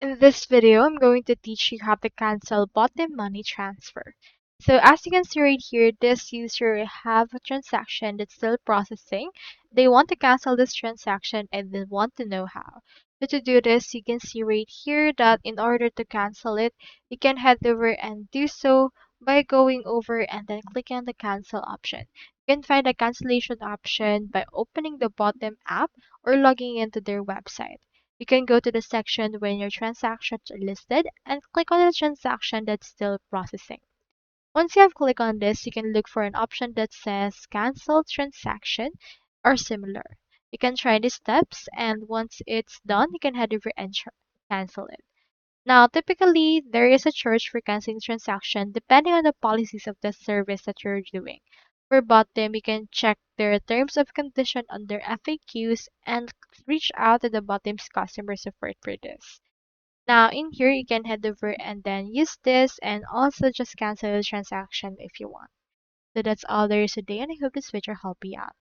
In this video, I'm going to teach you how to cancel BOTIM money transfer. So as you can see right here, this user have a transaction that's still processing. They want to cancel this transaction and they want to know how. So to do this, you can see right here that in order to cancel it, you can head over and do so by going over and then clicking on the cancel option. You can find the cancellation option by opening the BOTIM app or logging into their website. You can go to the section when your transactions are listed and click on the transaction that's still processing. Once you have clicked on this, you can look for an option that says cancel transaction or similar. You can try these steps and once it's done, you can head over and cancel it. Now, typically, there is a charge for canceling transaction depending on the policies of the service that you're doing. For bottom, you can check their terms of condition under FAQs and reach out to the bottom's customer support for this. Now, in here, you can head over and then use this and also just cancel the transaction if you want. So that's all there is today, and I hope this video helped you out.